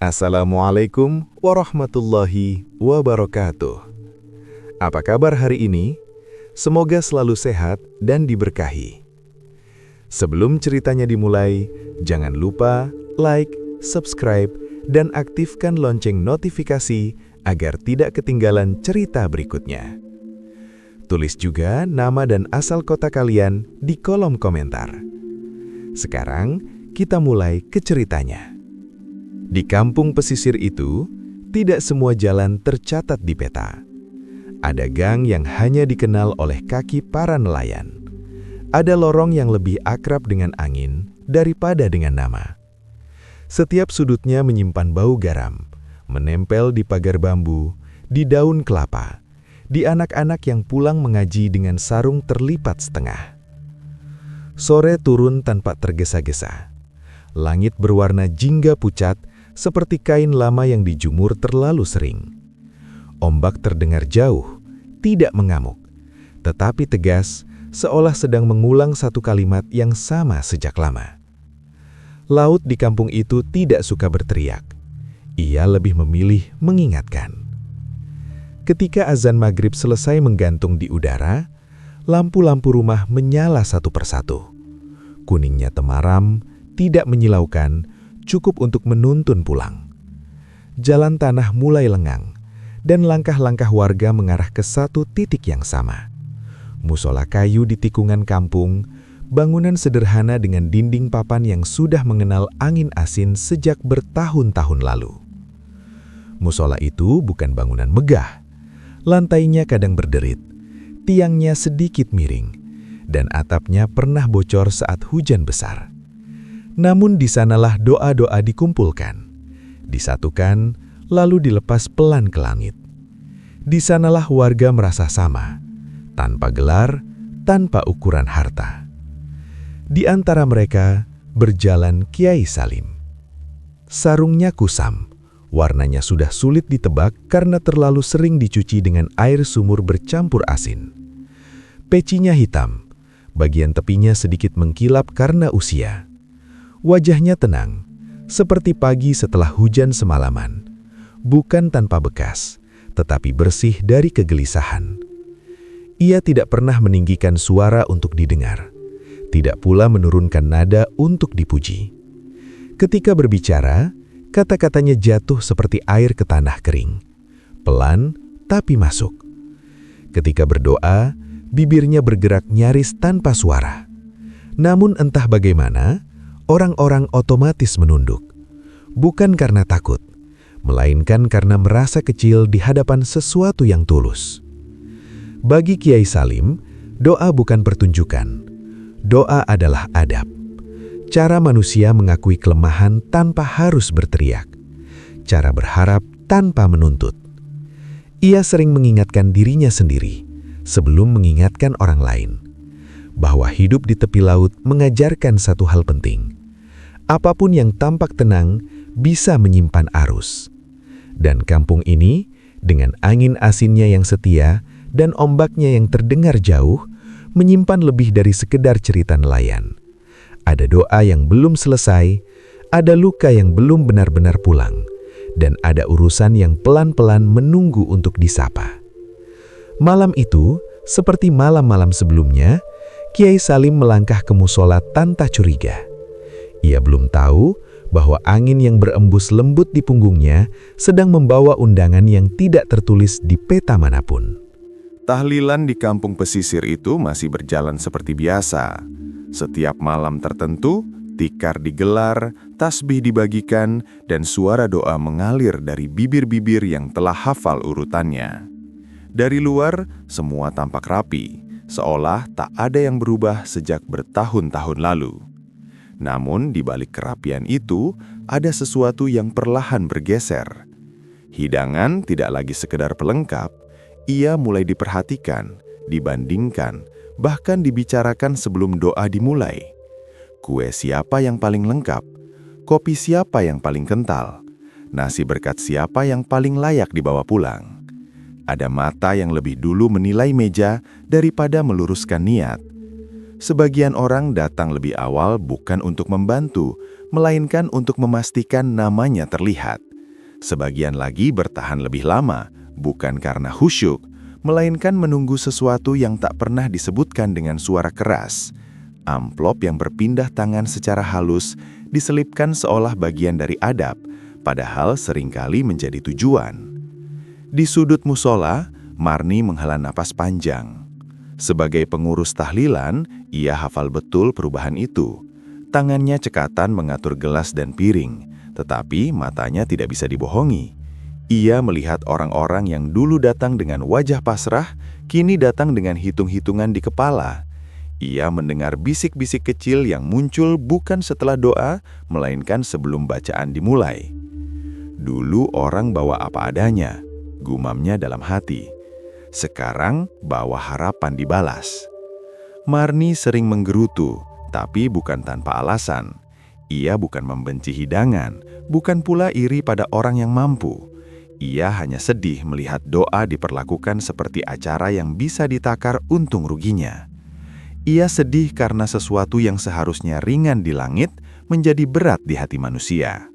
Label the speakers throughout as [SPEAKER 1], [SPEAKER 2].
[SPEAKER 1] Assalamualaikum warahmatullahi wabarakatuh. Apa kabar hari ini? Semoga selalu sehat dan diberkahi. Sebelum ceritanya dimulai, jangan lupa like, subscribe, dan aktifkan lonceng notifikasi agar tidak ketinggalan cerita berikutnya. Tulis juga nama dan asal kota kalian di kolom komentar. Sekarang, kita mulai ke ceritanya. Di kampung pesisir itu, tidak semua jalan tercatat di peta. Ada gang yang hanya dikenal oleh kaki para nelayan. Ada lorong yang lebih akrab dengan angin daripada dengan nama. Setiap sudutnya menyimpan bau garam, menempel di pagar bambu, di daun kelapa, di anak-anak yang pulang mengaji dengan sarung terlipat setengah. Sore turun tanpa tergesa-gesa. Langit berwarna jingga pucat, seperti kain lama yang dijumur terlalu sering. Ombak terdengar jauh, tidak mengamuk, tetapi tegas, seolah sedang mengulang satu kalimat yang sama sejak lama. Laut di kampung itu tidak suka berteriak. Ia lebih memilih mengingatkan. Ketika azan maghrib selesai menggantung di udara, lampu-lampu rumah menyala satu persatu. Kuningnya temaram, tidak menyilaukan, cukup untuk menuntun pulang. Jalan tanah mulai lengang, dan langkah-langkah warga mengarah ke satu titik yang sama. Musola kayu di tikungan kampung, bangunan sederhana dengan dinding papan yang sudah mengenal angin asin sejak bertahun-tahun lalu. Musola itu bukan bangunan megah. Lantainya kadang berderit, tiangnya sedikit miring, dan atapnya pernah bocor saat hujan besar. Namun di sanalah doa-doa dikumpulkan, disatukan, lalu dilepas pelan ke langit. Di sanalah warga merasa sama, tanpa gelar, tanpa ukuran harta. Di antara mereka berjalan Kiai Salim. Sarungnya kusam, warnanya sudah sulit ditebak karena terlalu sering dicuci dengan air sumur bercampur asin. Pecinya hitam, bagian tepinya sedikit mengkilap karena usia. Wajahnya tenang, seperti pagi setelah hujan semalaman. Bukan tanpa bekas, tetapi bersih dari kegelisahan. Ia tidak pernah meninggikan suara untuk didengar, tidak pula menurunkan nada untuk dipuji. Ketika berbicara, kata-katanya jatuh seperti air ke tanah kering, pelan tapi masuk. Ketika berdoa, bibirnya bergerak nyaris tanpa suara. Namun entah bagaimana, orang-orang otomatis menunduk, bukan karena takut, melainkan karena merasa kecil di hadapan sesuatu yang tulus. Bagi Kiai Salim, doa bukan pertunjukan. Doa adalah adab. Cara manusia mengakui kelemahan tanpa harus berteriak. Cara berharap tanpa menuntut. Ia sering mengingatkan dirinya sendiri, sebelum mengingatkan orang lain, bahwa hidup di tepi laut mengajarkan satu hal penting. Apapun yang tampak tenang bisa menyimpan arus. Dan kampung ini, dengan angin asinnya yang setia dan ombaknya yang terdengar jauh, menyimpan lebih dari sekedar cerita nelayan. Ada doa yang belum selesai, ada luka yang belum benar-benar pulang, dan ada urusan yang pelan-pelan menunggu untuk disapa. Malam itu, seperti malam-malam sebelumnya, Kiai Salim melangkah ke musola tanpa curiga. Ia belum tahu bahwa angin yang berembus lembut di punggungnya sedang membawa undangan yang tidak tertulis di peta manapun.
[SPEAKER 2] Tahlilan di kampung pesisir itu masih berjalan seperti biasa. Setiap malam tertentu, tikar digelar, tasbih dibagikan, dan suara doa mengalir dari bibir-bibir yang telah hafal urutannya. Dari luar, semua tampak rapi, seolah tak ada yang berubah sejak bertahun-tahun lalu. Namun di balik kerapian itu, ada sesuatu yang perlahan bergeser. Hidangan tidak lagi sekedar pelengkap, ia mulai diperhatikan, dibandingkan, bahkan dibicarakan sebelum doa dimulai. Kue siapa yang paling lengkap? Kopi siapa yang paling kental? Nasi berkat siapa yang paling layak dibawa pulang? Ada mata yang lebih dulu menilai meja daripada meluruskan niat. Sebagian orang datang lebih awal bukan untuk membantu, melainkan untuk memastikan namanya terlihat, Sebagian lagi bertahan lebih lama, bukan karena khusyuk, melainkan menunggu sesuatu yang tak pernah disebutkan dengan suara keras. Amplop yang berpindah tangan secara halus diselipkan seolah bagian dari adab, padahal seringkali menjadi tujuan. Di sudut musola, Marni menghela napas panjang. Sebagai pengurus tahlilan, ia hafal betul perubahan itu. Tangannya cekatan mengatur gelas dan piring, tetapi matanya tidak bisa dibohongi. Ia melihat orang-orang yang dulu datang dengan wajah pasrah, kini datang dengan hitung-hitungan di kepala. Ia mendengar bisik-bisik kecil yang muncul bukan setelah doa, melainkan sebelum bacaan dimulai. Dulu orang bawa apa adanya, gumamnya dalam hati. Sekarang bawa harapan dibalas. Marni sering menggerutu, tapi bukan tanpa alasan. Ia bukan membenci hidangan, bukan pula iri pada orang yang mampu. Ia hanya sedih melihat doa diperlakukan seperti acara yang bisa ditakar untung ruginya. Ia sedih karena sesuatu yang seharusnya ringan di langit menjadi berat di hati manusia.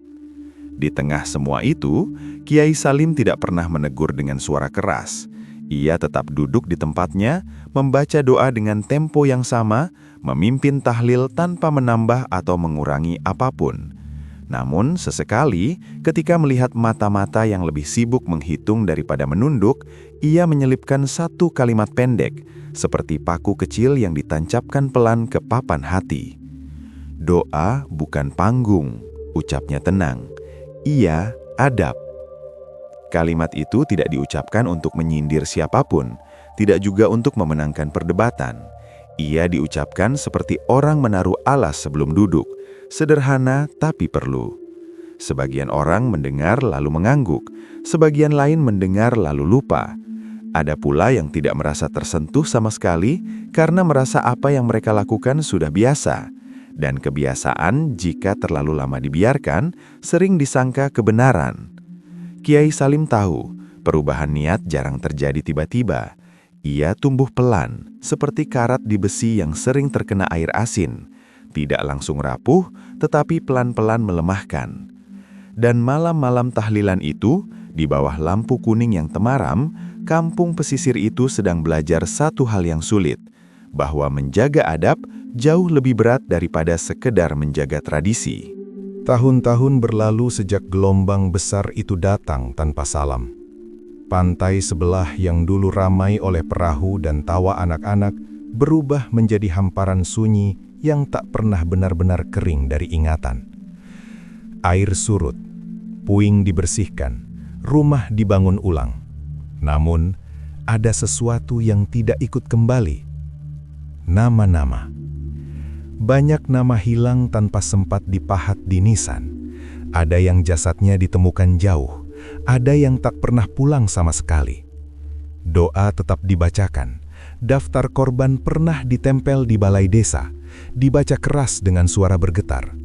[SPEAKER 2] Di tengah semua itu, Kiai Salim tidak pernah menegur dengan suara keras. Ia tetap duduk di tempatnya, membaca doa dengan tempo yang sama, memimpin tahlil tanpa menambah atau mengurangi apapun. Namun, sesekali, ketika melihat mata-mata yang lebih sibuk menghitung daripada menunduk, ia menyelipkan satu kalimat pendek, seperti paku kecil yang ditancapkan pelan ke papan hati. Doa bukan panggung, ucapnya tenang. Ia adab. Kalimat itu tidak diucapkan untuk menyindir siapapun, tidak juga untuk memenangkan perdebatan. Ia diucapkan seperti orang menaruh alas sebelum duduk, sederhana tapi perlu. Sebagian orang mendengar lalu mengangguk, sebagian lain mendengar lalu lupa. Ada pula yang tidak merasa tersentuh sama sekali karena merasa apa yang mereka lakukan sudah biasa. Dan kebiasaan jika terlalu lama dibiarkan, sering disangka kebenaran. Kiai Salim tahu, perubahan niat jarang terjadi tiba-tiba. Ia tumbuh pelan, seperti karat di besi yang sering terkena air asin. Tidak langsung rapuh, tetapi pelan-pelan melemahkan. Dan malam-malam tahlilan itu, di bawah lampu kuning yang temaram, kampung pesisir itu sedang belajar satu hal yang sulit, bahwa menjaga adab jauh lebih berat daripada sekedar menjaga tradisi.
[SPEAKER 1] Tahun-tahun berlalu sejak gelombang besar itu datang tanpa salam. Pantai sebelah yang dulu ramai oleh perahu dan tawa anak-anak berubah menjadi hamparan sunyi yang tak pernah benar-benar kering dari ingatan. Air surut, puing dibersihkan, rumah dibangun ulang. Namun, ada sesuatu yang tidak ikut kembali. Nama-nama. Banyak nama hilang tanpa sempat dipahat di nisan. Ada yang jasadnya ditemukan jauh, ada yang tak pernah pulang sama sekali. Doa tetap dibacakan, daftar korban pernah ditempel di balai desa, dibaca keras dengan suara bergetar.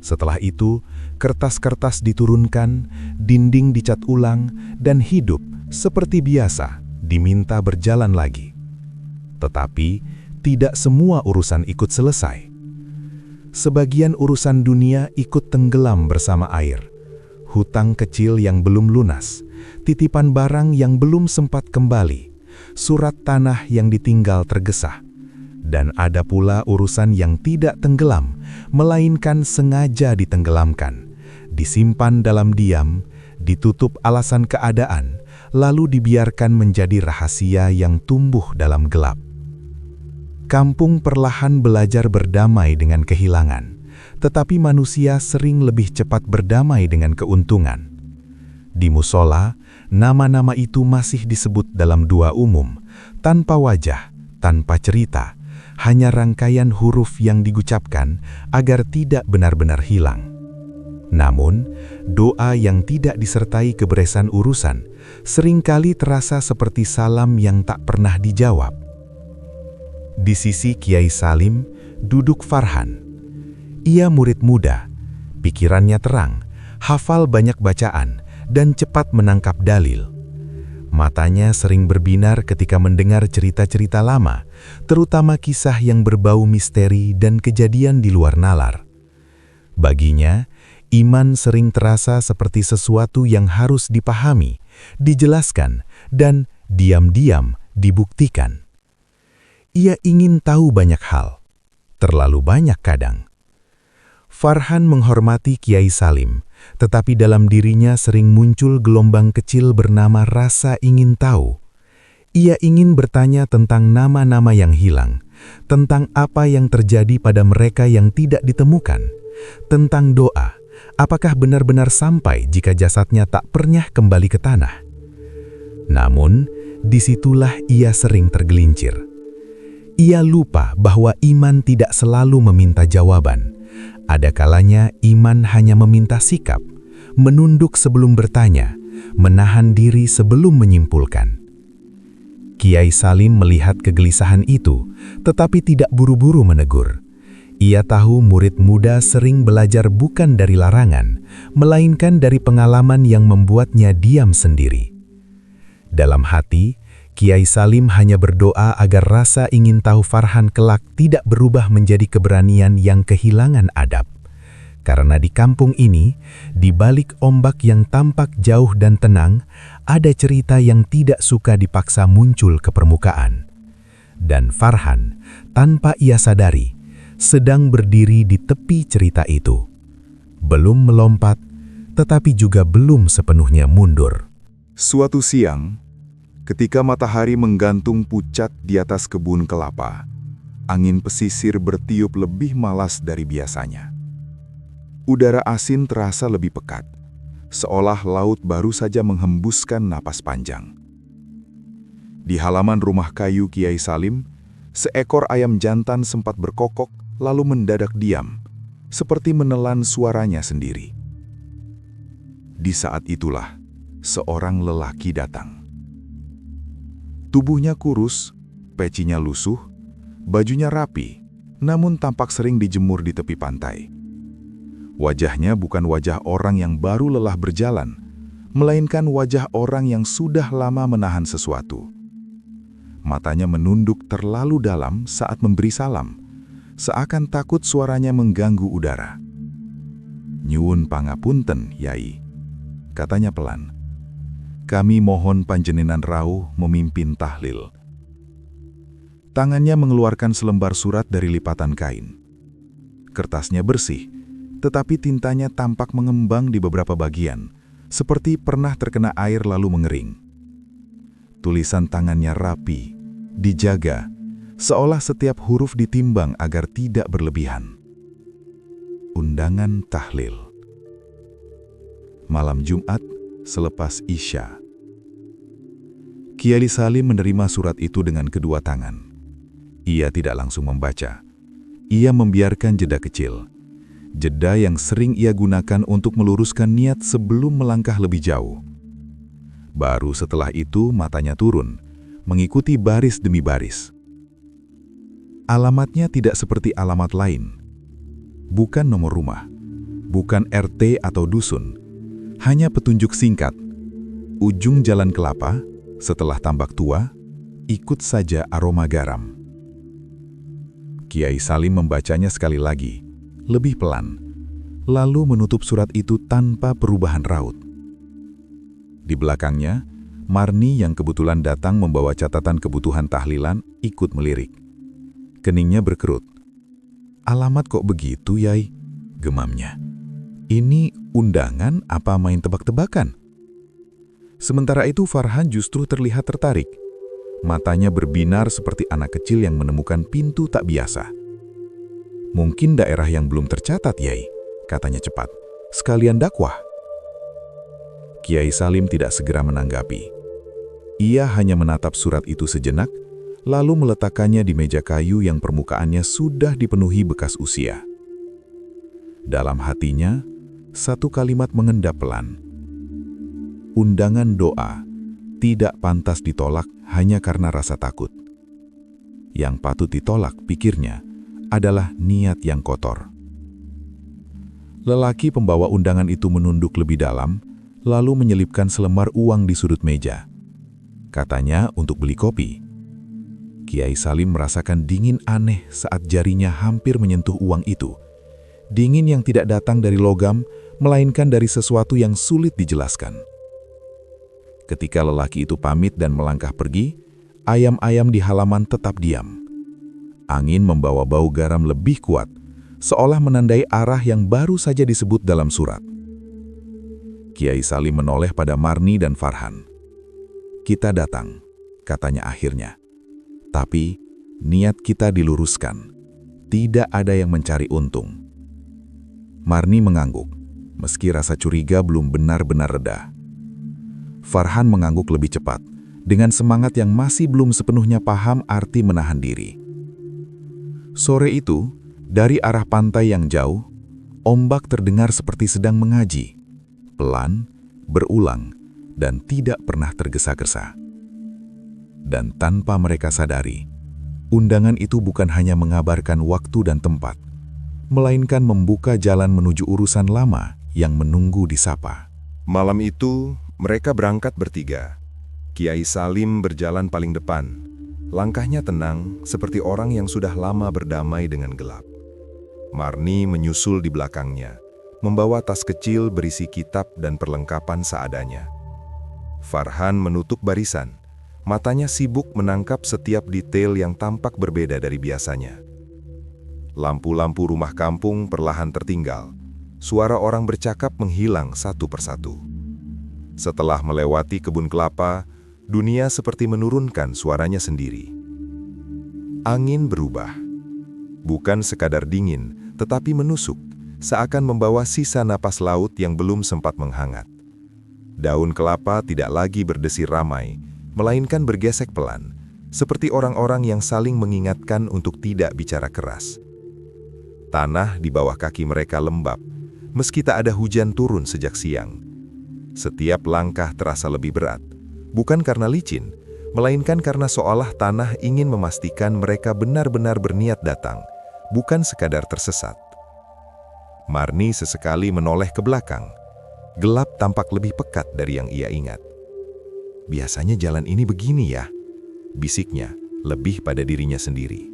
[SPEAKER 1] Setelah itu, kertas-kertas diturunkan, dinding dicat ulang, dan hidup seperti biasa diminta berjalan lagi. Tetapi, tidak semua urusan ikut selesai. Sebagian urusan dunia ikut tenggelam bersama air. Hutang kecil yang belum lunas, titipan barang yang belum sempat kembali, surat tanah yang ditinggal tergesah. Dan ada pula urusan yang tidak tenggelam, melainkan sengaja ditenggelamkan, disimpan dalam diam, ditutup alasan keadaan, lalu dibiarkan menjadi rahasia yang tumbuh dalam gelap. Kampung perlahan belajar berdamai dengan kehilangan, tetapi manusia sering lebih cepat berdamai dengan keuntungan. Di musola, nama-nama itu masih disebut dalam doa umum, tanpa wajah, tanpa cerita, hanya rangkaian huruf yang digucapkan agar tidak benar-benar hilang. Namun, doa yang tidak disertai keberesan urusan seringkali terasa seperti salam yang tak pernah dijawab. Di sisi Kiai Salim, duduk Farhan. Ia murid muda, pikirannya terang, hafal banyak bacaan, dan cepat menangkap dalil. Matanya sering berbinar ketika mendengar cerita-cerita lama, terutama kisah yang berbau misteri dan kejadian di luar nalar. Baginya, Iman sering terasa seperti sesuatu yang harus dipahami, dijelaskan, dan diam-diam dibuktikan. Ia ingin tahu banyak hal, terlalu banyak kadang. Farhan menghormati Kiai Salim, tetapi dalam dirinya sering muncul gelombang kecil bernama rasa ingin tahu. Ia ingin bertanya tentang nama-nama yang hilang, tentang apa yang terjadi pada mereka yang tidak ditemukan, tentang doa. Apakah benar-benar sampai jika jasadnya tak pernah kembali ke tanah? Namun, disitulah ia sering tergelincir. Ia lupa bahwa iman tidak selalu meminta jawaban. Ada kalanya iman hanya meminta sikap, menunduk sebelum bertanya, menahan diri sebelum menyimpulkan. Kiai Salim melihat kegelisahan itu, tetapi tidak buru-buru menegur. Ia tahu murid muda sering belajar bukan dari larangan, melainkan dari pengalaman yang membuatnya diam sendiri. Dalam hati, Kiai Salim hanya berdoa agar rasa ingin tahu Farhan kelak tidak berubah menjadi keberanian yang kehilangan adab. Karena di kampung ini, di balik ombak yang tampak jauh dan tenang, ada cerita yang tidak suka dipaksa muncul ke permukaan. Dan Farhan, tanpa ia sadari, sedang berdiri di tepi cerita itu. Belum melompat, tetapi juga belum sepenuhnya mundur.
[SPEAKER 2] Suatu siang, ketika matahari menggantung pucat di atas kebun kelapa, angin pesisir bertiup lebih malas dari biasanya. Udara asin terasa lebih pekat, seolah laut baru saja menghembuskan napas panjang. Di halaman rumah kayu Kiai Salim, seekor ayam jantan sempat berkokok lalu mendadak diam, seperti menelan suaranya sendiri. Di saat itulah, seorang lelaki datang. Tubuhnya kurus, pecinya lusuh, bajunya rapi, namun tampak sering dijemur di tepi pantai. Wajahnya bukan wajah orang yang baru lelah berjalan, melainkan wajah orang yang sudah lama menahan sesuatu. Matanya menunduk terlalu dalam saat memberi salam, seakan takut suaranya mengganggu udara. "Nyuwun pangapunten, Yai," katanya pelan. "Kami mohon panjenengan rawuh memimpin tahlil." Tangannya mengeluarkan selembar surat dari lipatan kain. Kertasnya bersih, tetapi tintanya tampak mengembang di beberapa bagian, seperti pernah terkena air lalu mengering. Tulisan tangannya rapi, dijaga, seolah setiap huruf ditimbang agar tidak berlebihan. Undangan tahlil. Malam Jumat selepas Isya. Kiai Salim menerima surat itu dengan kedua tangan. Ia tidak langsung membaca. Ia membiarkan jeda kecil. Jeda yang sering ia gunakan untuk meluruskan niat sebelum melangkah lebih jauh. Baru setelah itu matanya turun, mengikuti baris demi baris. Alamatnya tidak seperti alamat lain. Bukan nomor rumah, bukan RT atau dusun. Hanya petunjuk singkat. Ujung jalan kelapa, setelah tambak tua, ikut saja aroma garam. Kiai Salim membacanya sekali lagi, lebih pelan, lalu menutup surat itu tanpa perubahan raut. Di belakangnya, Marni yang kebetulan datang membawa catatan kebutuhan tahlilan ikut melirik. Keningnya berkerut. "Alamat kok begitu, Yai?" gemamnya. "Ini undangan apa main tebak-tebakan?" Sementara itu Farhan justru terlihat tertarik. Matanya berbinar seperti anak kecil yang menemukan pintu tak biasa. "Mungkin daerah yang belum tercatat, Yai," katanya cepat. "Sekalian dakwah." Kiai Salim tidak segera menanggapi. Ia hanya menatap surat itu sejenak, lalu meletakkannya di meja kayu yang permukaannya sudah dipenuhi bekas usia. Dalam hatinya, satu kalimat mengendap pelan. Undangan doa tidak pantas ditolak hanya karena rasa takut. Yang patut ditolak, pikirnya, adalah niat yang kotor. Lelaki pembawa undangan itu menunduk lebih dalam, lalu menyelipkan selembar uang di sudut meja. Katanya untuk beli kopi. Kiai Salim merasakan dingin aneh saat jarinya hampir menyentuh uang itu. Dingin yang tidak datang dari logam,
[SPEAKER 1] melainkan dari sesuatu yang sulit dijelaskan. Ketika lelaki itu pamit dan melangkah pergi, ayam-ayam di halaman tetap diam. Angin membawa bau garam lebih kuat, seolah menandai arah yang baru saja disebut dalam surat. Kiai Salim menoleh pada Marni dan Farhan. "Kita datang," katanya akhirnya. "Tapi niat kita diluruskan. Tidak ada yang mencari untung." Marni mengangguk, meski rasa curiga belum benar-benar reda. Farhan mengangguk lebih cepat, dengan semangat yang masih belum sepenuhnya paham arti menahan diri. Sore itu, dari arah pantai yang jauh, ombak terdengar seperti sedang mengaji, pelan, berulang, dan tidak pernah tergesa-gesa. Dan tanpa mereka sadari, undangan itu bukan hanya mengabarkan waktu dan tempat, melainkan membuka jalan menuju urusan lama yang menunggu disapa.
[SPEAKER 2] Malam itu, mereka berangkat bertiga. Kiai Salim berjalan paling depan. Langkahnya tenang, seperti orang yang sudah lama berdamai dengan gelap. Marni menyusul di belakangnya, membawa tas kecil berisi kitab dan perlengkapan seadanya. Farhan menutup barisan, matanya sibuk menangkap setiap detail yang tampak berbeda dari biasanya. Lampu-lampu rumah kampung perlahan tertinggal. Suara orang bercakap menghilang satu persatu. Setelah melewati kebun kelapa, dunia seperti menurunkan suaranya sendiri. Angin berubah. Bukan sekadar dingin, tetapi menusuk, seakan membawa sisa napas laut yang belum sempat menghangat. Daun kelapa tidak lagi berdesir ramai, melainkan bergesek pelan, seperti orang-orang yang saling mengingatkan untuk tidak bicara keras. Tanah di bawah kaki mereka lembab, meski tak ada hujan turun sejak siang. Setiap langkah terasa lebih berat, bukan karena licin, melainkan karena seolah tanah ingin memastikan mereka benar-benar berniat datang, bukan sekadar tersesat. Marni sesekali menoleh ke belakang. Gelap tampak lebih pekat dari yang ia ingat. "Biasanya jalan ini begini ya," bisiknya, lebih pada dirinya sendiri.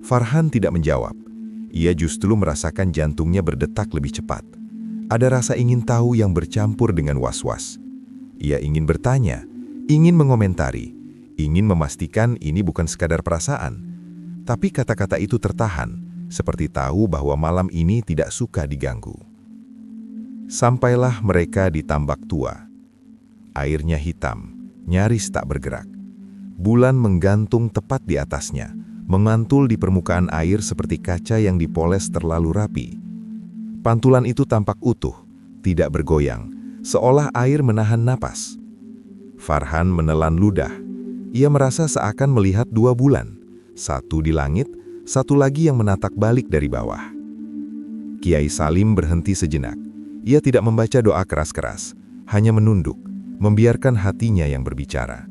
[SPEAKER 2] Farhan tidak menjawab. Ia justru merasakan jantungnya berdetak lebih cepat. Ada rasa ingin tahu yang bercampur dengan was-was. Ia ingin bertanya, ingin mengomentari, ingin memastikan ini bukan sekadar perasaan. Tapi kata-kata itu tertahan, seperti tahu bahwa malam ini tidak suka diganggu. Sampailah mereka di tambak tua. Airnya hitam, nyaris tak bergerak. Bulan menggantung tepat di atasnya, memantul di permukaan air seperti kaca yang dipoles terlalu rapi. Pantulan itu tampak utuh, tidak bergoyang, seolah air menahan napas. Farhan menelan ludah. Ia merasa seakan melihat dua bulan, satu di langit, satu lagi yang menatak balik dari bawah. Kiai Salim berhenti sejenak. Ia tidak membaca doa keras-keras, hanya menunduk, membiarkan hatinya yang berbicara.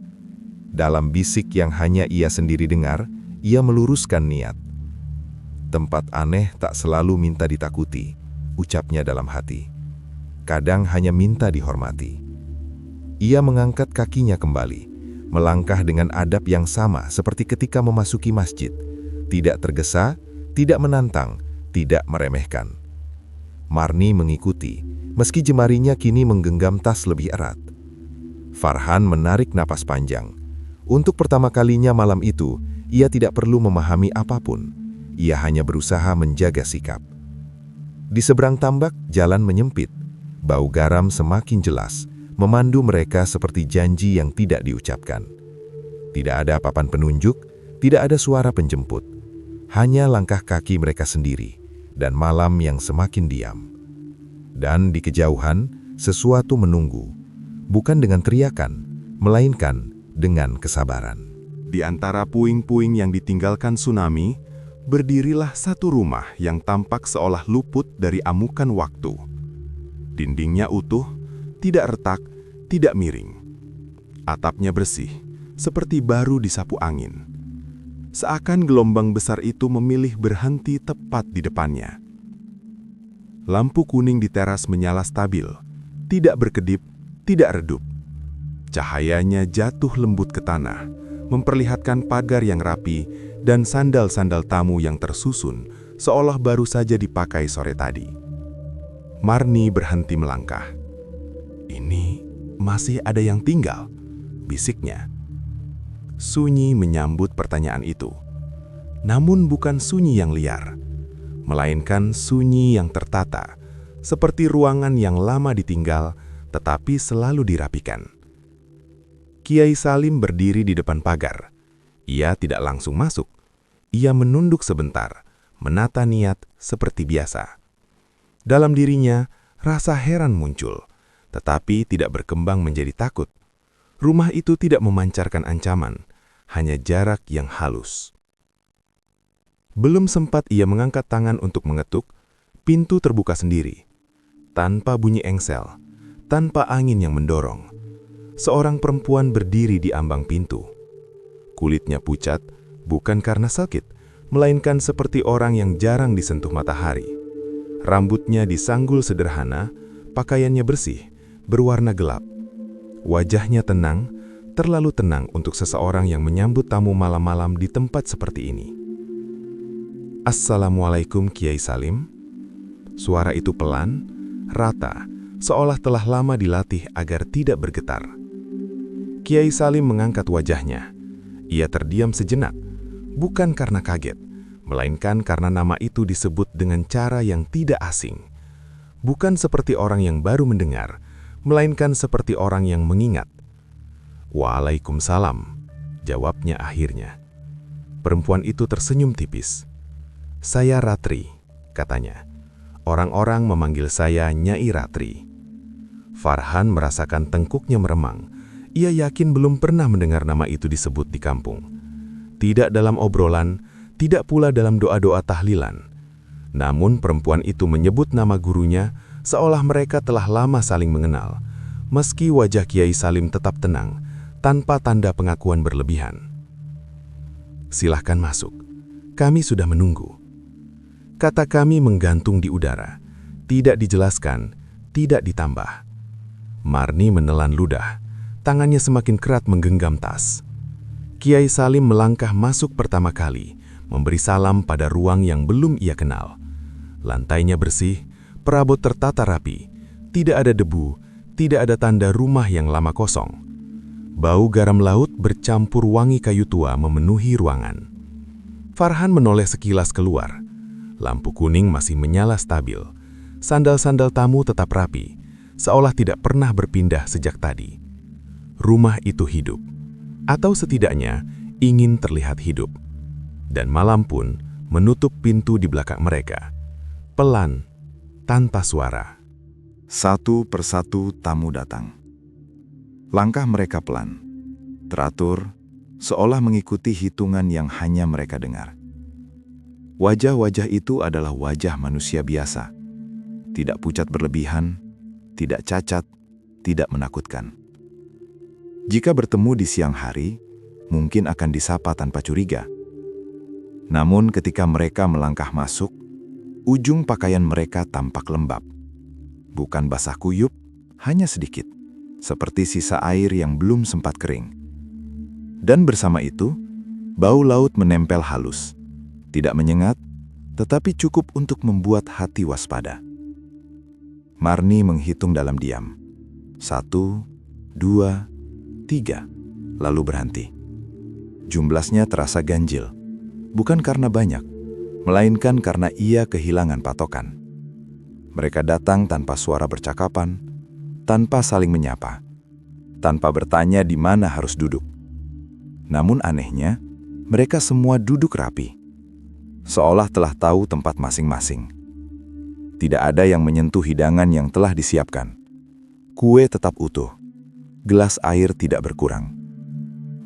[SPEAKER 2] Dalam bisik yang hanya ia sendiri dengar, ia meluruskan niat. "Tempat aneh tak selalu minta ditakuti," ucapnya dalam hati. "Kadang hanya minta dihormati." Ia mengangkat kakinya kembali, melangkah dengan adab yang sama seperti ketika memasuki masjid. Tidak tergesa, tidak menantang, tidak meremehkan. Marni mengikuti, meski jemarinya kini menggenggam tas lebih erat. Farhan menarik napas panjang. Untuk pertama kalinya malam itu, ia tidak perlu memahami apapun. Ia hanya berusaha menjaga sikap. Di seberang tambak, jalan menyempit. Bau garam semakin jelas, memandu mereka seperti janji yang tidak diucapkan. Tidak ada papan penunjuk, tidak ada suara penjemput. Hanya langkah kaki mereka sendiri, dan malam yang semakin diam. Dan di kejauhan, sesuatu menunggu. Bukan dengan teriakan, melainkan dengan kesabaran. Di antara puing-puing yang ditinggalkan tsunami, berdirilah satu rumah yang tampak seolah luput dari amukan waktu. Dindingnya utuh, tidak retak, tidak miring. Atapnya bersih, seperti baru disapu angin. Seakan gelombang besar itu memilih berhenti tepat di depannya. Lampu kuning di teras menyala stabil, tidak berkedip, tidak redup. Cahayanya jatuh lembut ke tanah, memperlihatkan pagar yang rapi dan sandal-sandal tamu yang tersusun, seolah baru saja dipakai sore tadi.
[SPEAKER 1] Marni berhenti melangkah. "Ini masih ada yang tinggal," bisiknya. Sunyi menyambut pertanyaan itu. Namun bukan sunyi yang liar, melainkan sunyi yang tertata, seperti ruangan yang lama ditinggal tetapi selalu dirapikan. Kiai Salim berdiri di depan pagar. Ia tidak langsung masuk. Ia menunduk sebentar, menata niat seperti biasa. Dalam dirinya, rasa heran muncul, tetapi tidak berkembang menjadi takut. Rumah itu tidak memancarkan ancaman, hanya jarak yang halus. Belum sempat ia mengangkat tangan untuk mengetuk, pintu terbuka sendiri. Tanpa bunyi engsel, tanpa angin yang mendorong, seorang perempuan berdiri di ambang pintu. Kulitnya pucat, bukan karena sakit, melainkan seperti orang yang jarang disentuh matahari. Rambutnya disanggul sederhana, pakaiannya bersih, berwarna gelap. Wajahnya tenang, terlalu tenang untuk seseorang yang menyambut tamu malam-malam di tempat seperti ini. "Assalamualaikum, Kiai Salim." Suara itu pelan, rata, seolah telah lama dilatih agar tidak bergetar. Kiai Salim mengangkat wajahnya. Ia terdiam sejenak, bukan karena kaget, melainkan karena nama itu disebut dengan cara yang tidak asing. Bukan seperti orang yang baru mendengar, melainkan seperti orang yang mengingat. "Waalaikumsalam," jawabnya akhirnya. Perempuan itu tersenyum tipis. "Saya Ratri," katanya. "Orang-orang memanggil saya Nyai Ratri." Farhan merasakan tengkuknya meremang. Ia yakin belum pernah mendengar nama itu disebut di kampung. Tidak dalam obrolan, tidak pula dalam doa-doa tahlilan. Namun perempuan itu menyebut nama gurunya seolah mereka telah lama saling mengenal, meski wajah Kiai Salim tetap tenang, tanpa tanda pengakuan berlebihan. "Silahkan masuk, kami sudah menunggu." Kata kami menggantung di udara, tidak dijelaskan, tidak ditambah. Marni menelan ludah, tangannya semakin kerat menggenggam tas. Kiai Salim melangkah masuk pertama kali, memberi salam pada ruang yang belum ia kenal. Lantainya bersih, perabot tertata rapi, tidak ada debu, tidak ada tanda rumah yang lama kosong. Bau garam laut bercampur wangi kayu tua memenuhi ruangan. Farhan menoleh sekilas keluar. Lampu kuning masih menyala stabil. Sandal-sandal tamu tetap rapi, seolah tidak pernah berpindah sejak tadi. Rumah itu hidup, atau setidaknya ingin terlihat hidup. Dan malam pun menutup pintu di belakang mereka. Pelan, tanpa suara.
[SPEAKER 2] Satu persatu tamu datang. Langkah mereka pelan, teratur, seolah mengikuti hitungan yang hanya mereka dengar. Wajah-wajah itu adalah wajah manusia biasa. Tidak pucat berlebihan, tidak cacat, tidak menakutkan. Jika bertemu di siang hari, mungkin akan disapa tanpa curiga. Namun ketika mereka melangkah masuk, ujung pakaian mereka tampak lembab. Bukan basah kuyup, hanya sedikit, seperti sisa air yang belum sempat kering. Dan bersama itu, bau laut menempel halus. Tidak menyengat, tetapi cukup untuk membuat hati waspada. Marni menghitung dalam diam. 1, 2, 3, lalu berhenti. Jumlahnya terasa ganjil, bukan karena banyak, melainkan karena ia kehilangan patokan. Mereka datang tanpa suara bercakapan, tanpa saling menyapa, tanpa bertanya di mana harus duduk. Namun anehnya, mereka semua duduk rapi, seolah telah tahu tempat masing-masing. Tidak ada yang menyentuh hidangan yang telah disiapkan. Kue tetap utuh, gelas air tidak berkurang.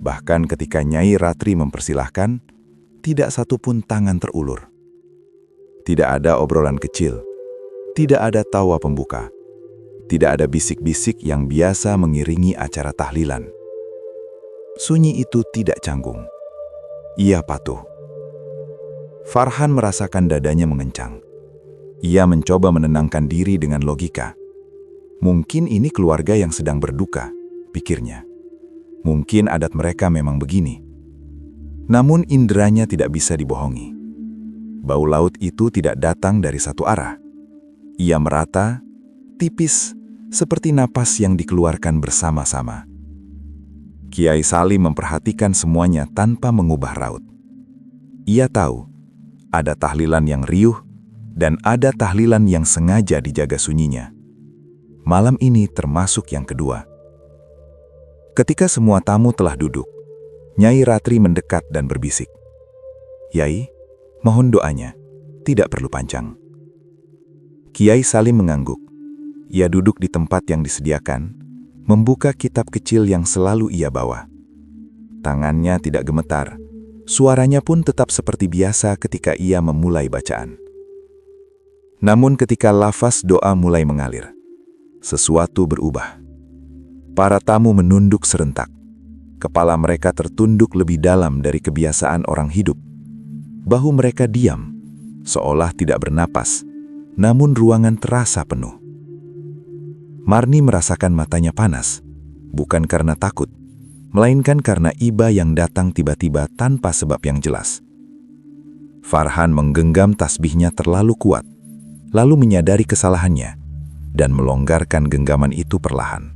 [SPEAKER 2] Bahkan ketika Nyai Ratri mempersilahkan, tidak satu pun tangan terulur. Tidak ada obrolan kecil, tidak ada tawa pembuka, tidak ada bisik-bisik yang biasa mengiringi acara tahlilan. Sunyi itu tidak canggung. Ia patuh. Farhan merasakan dadanya mengencang. Ia mencoba menenangkan diri dengan logika. Mungkin ini keluarga yang sedang berduka, pikirnya. Mungkin adat mereka memang begini. Namun inderanya tidak bisa dibohongi. Bau laut itu tidak datang dari satu arah.
[SPEAKER 3] Ia merata, tipis, seperti napas yang dikeluarkan bersama-sama. Kiai Salim memperhatikan semuanya tanpa mengubah raut. Ia tahu, ada tahlilan yang riuh dan ada tahlilan yang sengaja dijaga sunyinya. Malam ini termasuk yang kedua. Ketika semua tamu telah duduk, Nyai Ratri mendekat dan berbisik. "Yai, mohon doanya, tidak perlu panjang." Kiai Salim mengangguk. Ia duduk di tempat yang disediakan, membuka kitab kecil yang selalu ia bawa. Tangannya tidak gemetar, suaranya pun tetap seperti biasa ketika ia memulai bacaan. Namun ketika lafaz doa mulai mengalir, sesuatu berubah. Para tamu menunduk serentak. Kepala mereka tertunduk lebih dalam dari kebiasaan orang hidup. Bahu mereka diam, seolah tidak bernapas, namun ruangan terasa penuh. Marni merasakan matanya panas, bukan karena takut, melainkan karena iba yang datang tiba-tiba tanpa sebab yang jelas. Farhan menggenggam tasbihnya terlalu kuat, lalu menyadari kesalahannya, dan melonggarkan genggaman itu perlahan.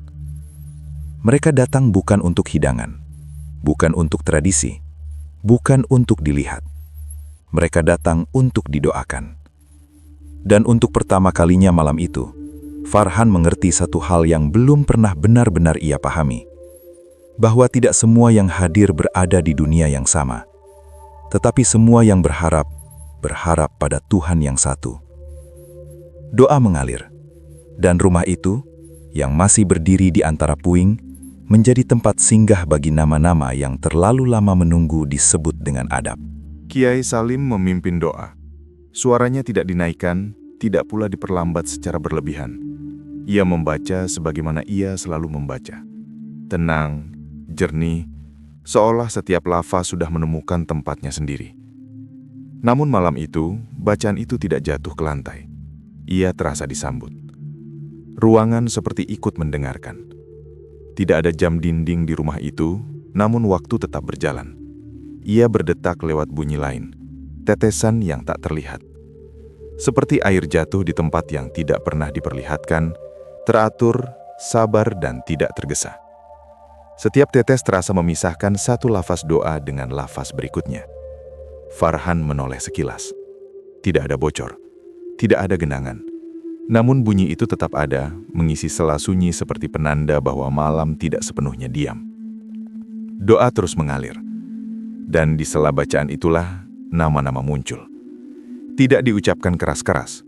[SPEAKER 3] Mereka datang bukan untuk hidangan, bukan untuk tradisi, bukan untuk dilihat. Mereka datang untuk didoakan. Dan untuk pertama kalinya malam itu, Farhan mengerti satu hal yang belum pernah benar-benar ia pahami, bahwa tidak semua yang hadir berada di dunia yang sama, tetapi semua yang berharap pada Tuhan yang satu. Doa mengalir, dan rumah itu, yang masih berdiri di antara puing, menjadi tempat singgah bagi nama-nama yang terlalu lama menunggu disebut dengan adab.
[SPEAKER 2] Kiai Salim memimpin doa. Suaranya tidak dinaikkan, tidak pula diperlambat secara berlebihan. Ia membaca sebagaimana ia selalu membaca. Tenang, jernih, seolah setiap lafaz sudah menemukan tempatnya sendiri. Namun malam itu, bacaan itu tidak jatuh ke lantai. Ia terasa disambut. Ruangan seperti ikut mendengarkan. Tidak ada jam dinding di rumah itu, namun waktu tetap berjalan. Ia berdetak lewat bunyi lain, tetesan yang tak terlihat. Seperti air jatuh di tempat yang tidak pernah diperlihatkan, teratur, sabar, dan tidak tergesa. Setiap tetes terasa memisahkan satu lafaz doa dengan lafaz berikutnya. Farhan menoleh sekilas. Tidak ada bocor, tidak ada genangan. Namun bunyi itu tetap ada, mengisi sela sunyi seperti penanda bahwa malam tidak sepenuhnya diam. Doa terus mengalir. Dan di sela bacaan itulah nama-nama muncul. Tidak diucapkan keras-keras,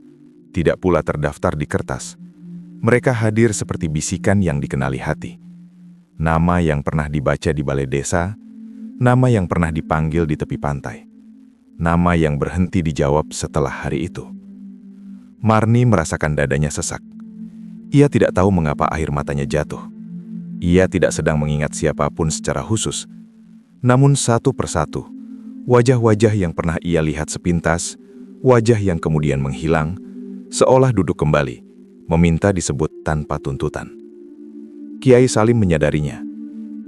[SPEAKER 2] tidak pula terdaftar di kertas. Mereka hadir seperti bisikan yang dikenali hati. Nama yang pernah dibaca di balai desa, nama yang pernah dipanggil di tepi pantai. Nama yang berhenti dijawab setelah hari itu. Marni merasakan dadanya sesak. Ia tidak tahu mengapa air matanya jatuh. Ia tidak sedang mengingat siapapun secara khusus. Namun satu persatu, wajah-wajah yang pernah ia lihat sepintas, wajah yang kemudian menghilang, seolah duduk kembali, meminta disebut tanpa tuntutan. Kiai Salim menyadarinya.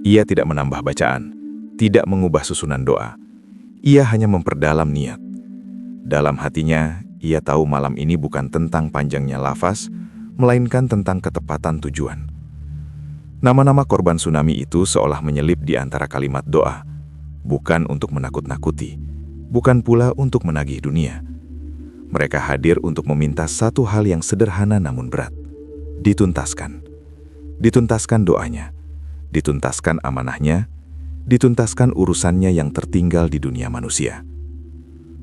[SPEAKER 2] Ia tidak menambah bacaan, tidak mengubah susunan doa. Ia hanya memperdalam niat. Dalam hatinya, ia tahu malam ini bukan tentang panjangnya lafaz, melainkan tentang ketepatan tujuan. Nama-nama korban tsunami itu seolah menyelip di antara kalimat doa, bukan untuk menakut-nakuti, bukan pula untuk menagih dunia. Mereka hadir untuk meminta satu hal yang sederhana namun berat. Dituntaskan. Dituntaskan doanya, dituntaskan amanahnya, dituntaskan urusannya yang tertinggal di dunia manusia.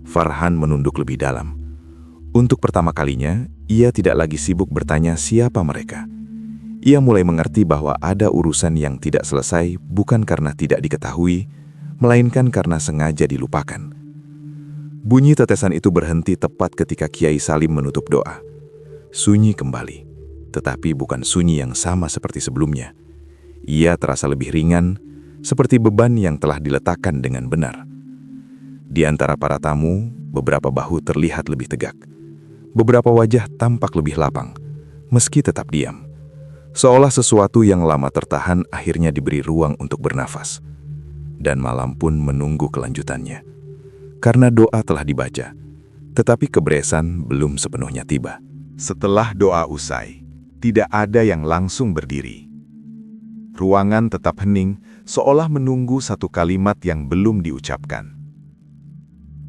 [SPEAKER 2] Farhan menunduk lebih dalam. Untuk pertama kalinya, ia tidak lagi sibuk bertanya siapa mereka. Ia mulai mengerti bahwa ada urusan yang tidak selesai bukan karena tidak diketahui, melainkan karena sengaja dilupakan. Bunyi tetesan itu berhenti tepat ketika Kiai Salim menutup doa. Sunyi kembali, tetapi bukan sunyi yang sama seperti sebelumnya. Ia terasa lebih ringan, seperti beban yang telah diletakkan dengan benar. Di antara para tamu, beberapa bahu terlihat lebih tegak. Beberapa wajah tampak lebih lapang, meski tetap diam. Seolah sesuatu yang lama tertahan akhirnya diberi ruang untuk bernafas. Dan malam pun menunggu kelanjutannya. Karena doa telah dibaca, tetapi keberesan belum sepenuhnya tiba. Setelah doa usai, tidak ada yang langsung berdiri. Ruangan tetap hening, seolah menunggu satu kalimat yang belum diucapkan.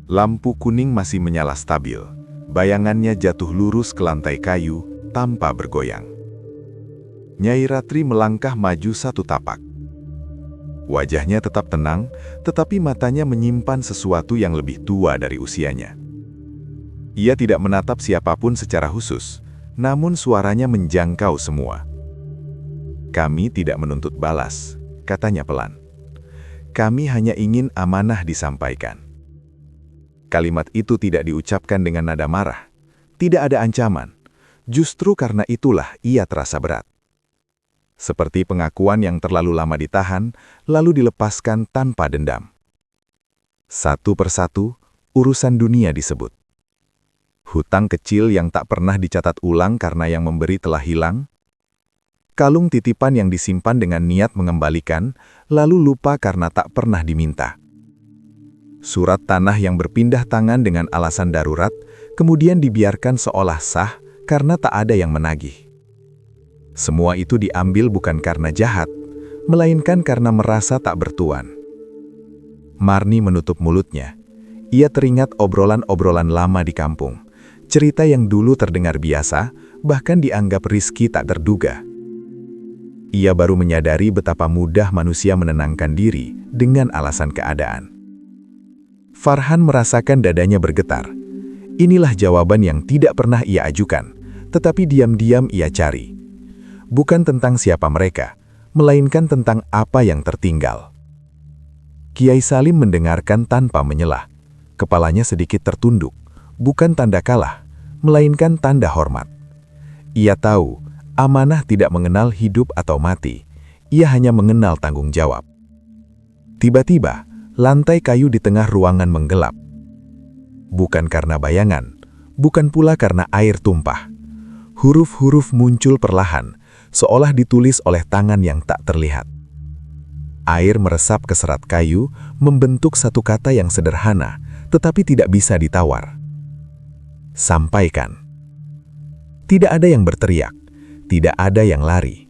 [SPEAKER 2] Lampu kuning masih menyala stabil, bayangannya jatuh lurus ke lantai kayu tanpa bergoyang. Nyai Ratri melangkah maju satu tapak. Wajahnya tetap tenang, tetapi matanya menyimpan sesuatu yang lebih tua dari usianya. Ia tidak menatap siapapun secara khusus, namun suaranya menjangkau semua. "Kami tidak menuntut balas," katanya pelan. "Kami hanya ingin amanah disampaikan." Kalimat itu tidak diucapkan dengan nada marah. Tidak ada ancaman. Justru karena itulah ia terasa berat. Seperti pengakuan yang terlalu lama ditahan, lalu dilepaskan tanpa dendam. Satu persatu, urusan dunia disebut. Hutang kecil yang tak pernah dicatat ulang karena yang memberi telah hilang. Kalung titipan yang disimpan dengan niat mengembalikan, lalu lupa karena tak pernah diminta. Surat tanah yang berpindah tangan dengan alasan darurat, kemudian dibiarkan seolah sah karena tak ada yang menagih. Semua itu diambil bukan karena jahat, melainkan karena merasa tak bertuan. Marni menutup mulutnya. Ia teringat obrolan-obrolan lama di kampung. Cerita yang dulu terdengar biasa, bahkan dianggap Rizky tak terduga. Ia baru menyadari betapa mudah manusia menenangkan diri dengan alasan keadaan. Farhan merasakan dadanya bergetar. Inilah jawaban yang tidak pernah ia ajukan, tetapi diam-diam ia cari. Bukan tentang siapa mereka, melainkan tentang apa yang tertinggal. Kiai Salim mendengarkan tanpa menyelah. Kepalanya sedikit tertunduk, bukan tanda kalah, melainkan tanda hormat. Ia tahu, amanah tidak mengenal hidup atau mati, ia hanya mengenal tanggung jawab. Tiba-tiba, lantai kayu di tengah ruangan menggelap. Bukan karena bayangan, bukan pula karena air tumpah. Huruf-huruf muncul perlahan, seolah ditulis oleh tangan yang tak terlihat. Air meresap ke serat kayu, membentuk satu kata yang sederhana, tetapi tidak bisa ditawar. Sampaikan. Tidak ada yang berteriak, tidak ada yang lari.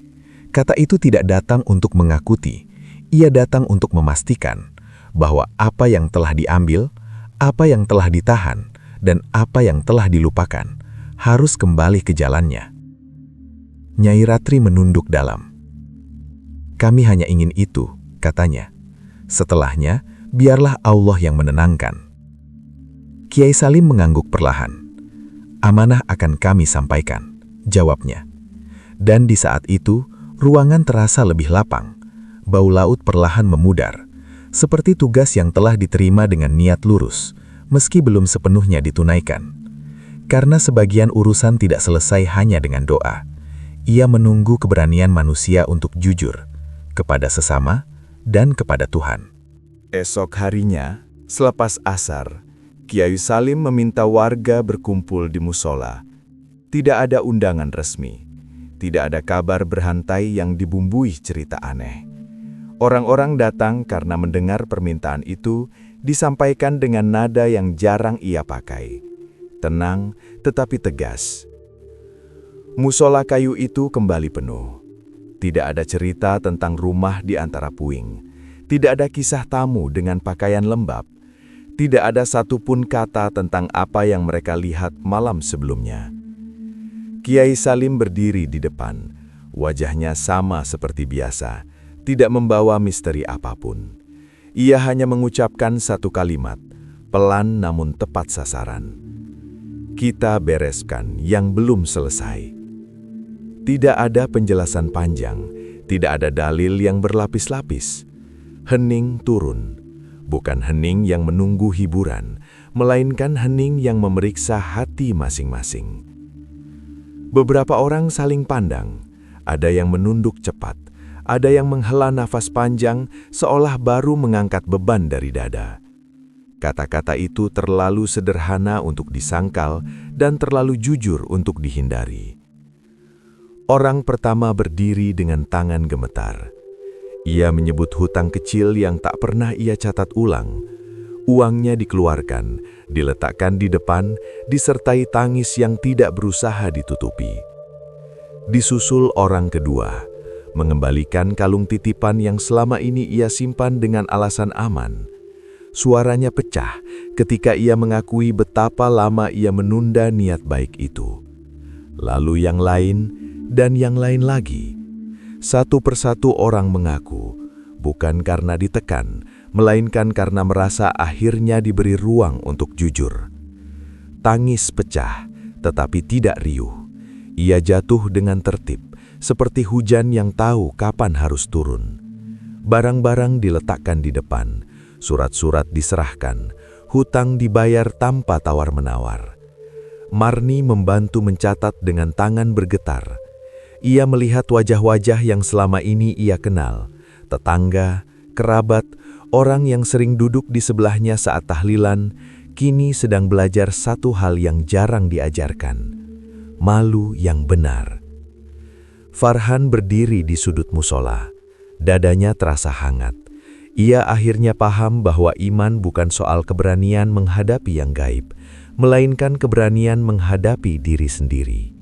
[SPEAKER 2] Kata itu tidak datang untuk mengakuti, ia datang untuk memastikan bahwa apa yang telah diambil, apa yang telah ditahan, dan apa yang telah dilupakan harus kembali ke jalannya. Nyai Ratri menunduk dalam. "Kami hanya ingin itu," katanya. "Setelahnya, biarlah Allah yang menenangkan." Kiai Salim mengangguk perlahan. "Amanah akan kami sampaikan," jawabnya. Dan di saat itu, ruangan terasa lebih lapang. Bau laut perlahan memudar, seperti tugas yang telah diterima dengan niat lurus, meski belum sepenuhnya ditunaikan. Karena sebagian urusan tidak selesai hanya dengan doa. Ia menunggu keberanian manusia untuk jujur, kepada sesama dan kepada Tuhan. Esok harinya, selepas asar, Kiai Salim meminta warga berkumpul di musola. Tidak ada undangan resmi, tidak ada kabar berhantai yang dibumbui cerita aneh. Orang-orang datang karena mendengar permintaan itu disampaikan dengan nada yang jarang ia pakai. Tenang tetapi tegas. Musola kayu itu kembali penuh. Tidak ada cerita tentang rumah di antara puing. Tidak ada kisah tamu dengan pakaian lembab. Tidak ada satupun kata tentang apa yang mereka lihat malam sebelumnya. Kiai Salim berdiri di depan. Wajahnya sama seperti biasa, tidak membawa misteri apapun. Ia hanya mengucapkan satu kalimat, pelan namun tepat sasaran. "Kita bereskan yang belum selesai." Tidak ada penjelasan panjang, tidak ada dalil yang berlapis-lapis. Hening turun, bukan hening yang menunggu hiburan, melainkan hening yang memeriksa hati masing-masing. Beberapa orang saling pandang, ada yang menunduk cepat, ada yang menghela nafas panjang seolah baru mengangkat beban dari dada. Kata-kata itu terlalu sederhana untuk disangkal dan terlalu jujur untuk dihindari. Orang pertama berdiri dengan tangan gemetar. Ia menyebut hutang kecil yang tak pernah ia catat ulang.
[SPEAKER 1] Uangnya dikeluarkan, diletakkan di depan, disertai tangis yang tidak berusaha ditutupi. Disusul orang kedua, mengembalikan kalung titipan yang selama ini ia simpan dengan alasan aman. Suaranya pecah ketika ia mengakui betapa lama ia menunda niat baik itu. Lalu yang lain dan yang lain lagi. Satu persatu orang mengaku, bukan karena ditekan, melainkan karena merasa akhirnya diberi ruang untuk jujur. Tangis pecah, tetapi tidak riuh. Ia jatuh dengan tertib, seperti hujan yang tahu kapan harus turun. Barang-barang diletakkan di depan, surat-surat diserahkan, hutang dibayar tanpa tawar-menawar. Marni membantu mencatat dengan tangan bergetar. Ia melihat wajah-wajah yang selama ini ia kenal, tetangga, kerabat, orang yang sering duduk di sebelahnya saat tahlilan, kini sedang belajar satu hal yang jarang diajarkan, malu yang benar. Farhan berdiri di sudut musola, dadanya terasa hangat. Ia akhirnya paham bahwa iman bukan soal keberanian menghadapi yang gaib, melainkan keberanian menghadapi diri sendiri.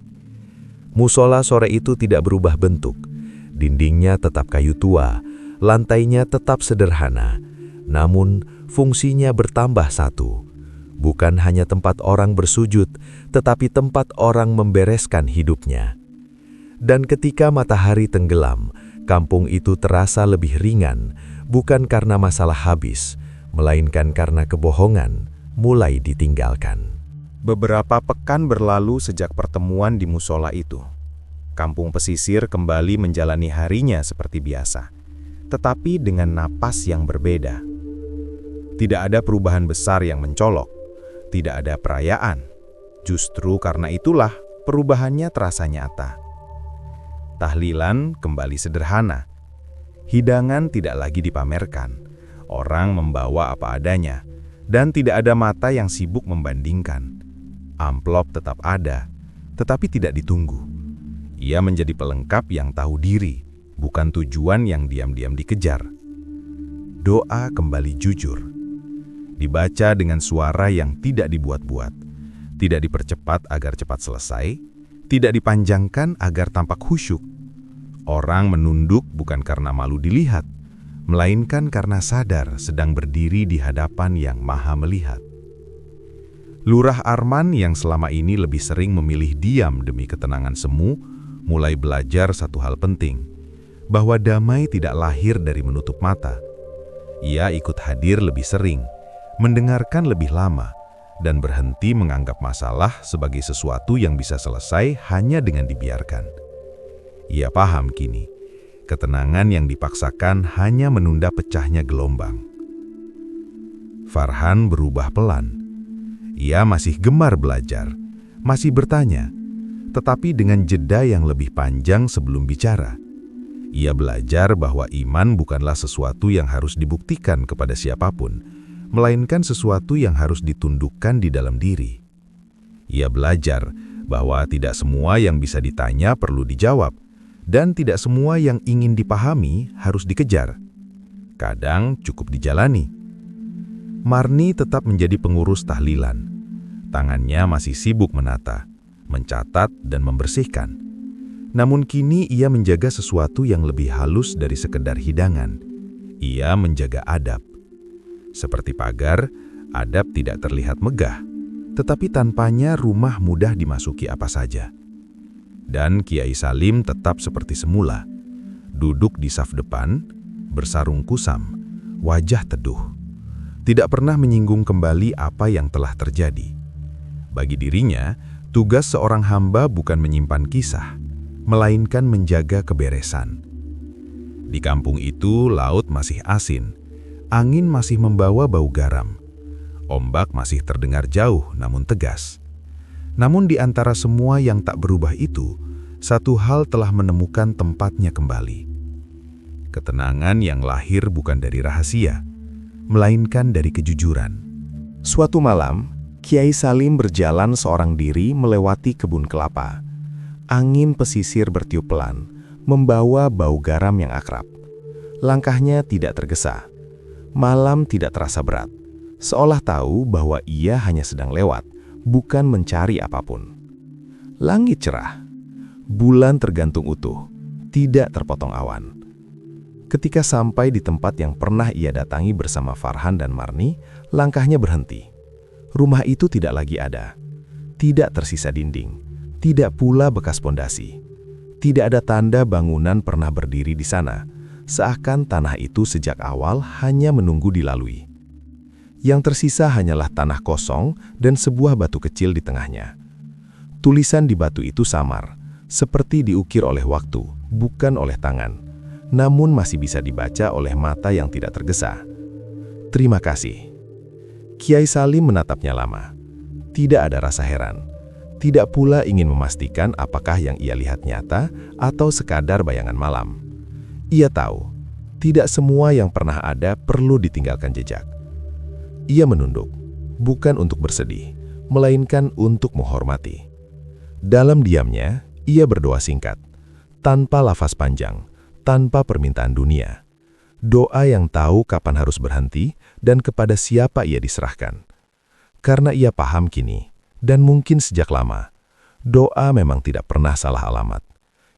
[SPEAKER 1] Musola sore itu tidak berubah bentuk. Dindingnya tetap kayu tua, lantainya tetap sederhana, namun fungsinya bertambah satu. Bukan hanya tempat orang bersujud, tetapi tempat orang membereskan hidupnya. Dan ketika matahari tenggelam, kampung itu terasa lebih ringan, bukan karena masalah habis, melainkan karena kebohongan mulai ditinggalkan.
[SPEAKER 2] Beberapa pekan berlalu sejak pertemuan di musola itu. Kampung pesisir kembali menjalani harinya seperti biasa, tetapi dengan napas yang berbeda. Tidak ada perubahan besar yang mencolok, tidak ada perayaan. Justru karena itulah perubahannya terasa nyata. Tahlilan kembali sederhana. Hidangan tidak lagi dipamerkan. Orang membawa apa adanya, dan tidak ada mata yang sibuk membandingkan. Amplop tetap ada, tetapi tidak ditunggu. Ia menjadi pelengkap yang tahu diri, bukan tujuan yang diam-diam dikejar. Doa kembali jujur. Dibaca dengan suara yang tidak dibuat-buat, tidak dipercepat agar cepat selesai, tidak dipanjangkan agar tampak khusyuk. Orang menunduk bukan karena malu dilihat, melainkan karena sadar sedang berdiri di hadapan yang Maha Melihat. Lurah Arman yang selama ini lebih sering memilih diam demi ketenangan semu, mulai belajar satu hal penting, bahwa damai tidak lahir dari menutup mata. Ia ikut hadir lebih sering, mendengarkan lebih lama, dan berhenti menganggap masalah sebagai sesuatu yang bisa selesai hanya dengan dibiarkan. Ia paham kini, ketenangan yang dipaksakan hanya menunda pecahnya gelombang. Farhan berubah pelan. Ia masih gemar belajar, masih bertanya, tetapi dengan jeda yang lebih panjang sebelum bicara. Ia belajar bahwa iman bukanlah sesuatu yang harus dibuktikan kepada siapapun, melainkan sesuatu yang harus ditundukkan di dalam diri. Ia belajar bahwa tidak semua yang bisa ditanya perlu dijawab, dan tidak semua yang ingin dipahami harus dikejar. Kadang cukup dijalani. Marni tetap menjadi pengurus tahlilan. Tangannya masih sibuk menata, mencatat, dan membersihkan. Namun kini ia menjaga sesuatu yang lebih halus dari sekedar hidangan. Ia menjaga adab. Seperti pagar, adab tidak terlihat megah, tetapi tanpanya rumah mudah dimasuki apa saja. Dan Kiai Salim tetap seperti semula, duduk di saf depan, bersarung kusam, wajah teduh. Tidak pernah menyinggung kembali apa yang telah terjadi. Bagi dirinya, tugas seorang hamba bukan menyimpan kisah, melainkan menjaga keberesan. Di kampung itu, laut masih asin, angin masih membawa bau garam. Ombak masih terdengar jauh namun tegas. Namun di antara semua yang tak berubah itu, satu hal telah menemukan tempatnya kembali. Ketenangan yang lahir bukan dari rahasia, melainkan dari kejujuran. Suatu malam, Kiai Salim berjalan seorang diri melewati kebun kelapa. Angin pesisir bertiup pelan, membawa bau garam yang akrab. Langkahnya tidak tergesa. Malam tidak terasa berat.
[SPEAKER 1] seolah tahu bahwa ia hanya sedang lewat, bukan mencari apapun. Langit cerah, bulan tergantung utuh, tidak terpotong awan. Ketika sampai di tempat yang pernah ia datangi bersama Farhan dan Marni, langkahnya berhenti. Rumah itu tidak lagi ada. Tidak tersisa dinding, tidak pula bekas pondasi. Tidak ada tanda bangunan pernah berdiri di sana, seakan tanah itu sejak awal hanya menunggu dilalui. Yang tersisa hanyalah tanah kosong dan sebuah batu kecil di tengahnya. Tulisan di batu itu samar, seperti diukir oleh waktu, bukan oleh tangan, namun masih bisa dibaca oleh mata yang tidak tergesa. Terima kasih. Kiai Salim menatapnya lama. Tidak ada rasa heran. Tidak pula ingin memastikan apakah yang ia lihat nyata atau sekadar bayangan malam. Ia tahu, tidak semua yang pernah ada perlu ditinggalkan jejak. Ia menunduk, bukan untuk bersedih, melainkan untuk menghormati. Dalam diamnya, ia berdoa singkat, tanpa lafaz panjang, tanpa permintaan dunia. Doa yang tahu kapan harus berhenti dan kepada siapa ia diserahkan. Karena ia paham kini, dan mungkin sejak lama, doa memang tidak pernah salah alamat.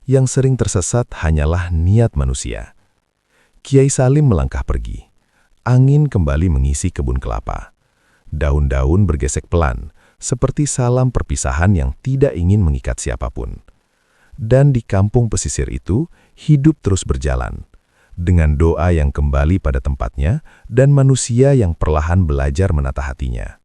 [SPEAKER 1] Yang sering tersesat hanyalah niat manusia. Kiai Salim melangkah pergi. Angin kembali mengisi kebun kelapa. Daun-daun bergesek pelan, seperti salam perpisahan yang tidak ingin mengikat siapapun. Dan di kampung pesisir itu, hidup terus berjalan. Dengan doa yang kembali pada tempatnya dan manusia yang perlahan belajar menata hatinya.